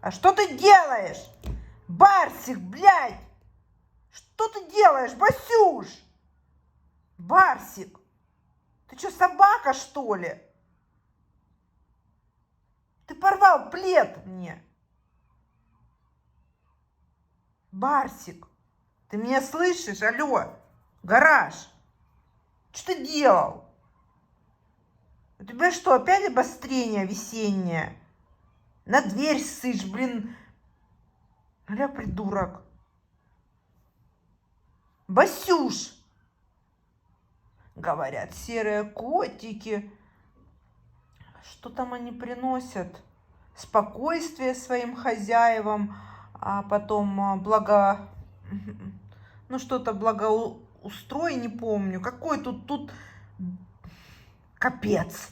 А что ты делаешь? Барсик, блядь! Что ты делаешь, Басюш? Барсик, ты что, собака, что ли? Ты порвал плед мне. Барсик, ты меня слышишь? Алло, гараж. Что ты делал? У тебя что, опять обострение весеннее? На дверь ссышь, блин. Аля, придурок. Басюш. Говорят, серые котики. Что там они приносят? Спокойствие своим хозяевам, а потом ну что-то благоустрой, не помню. Какой тут капец.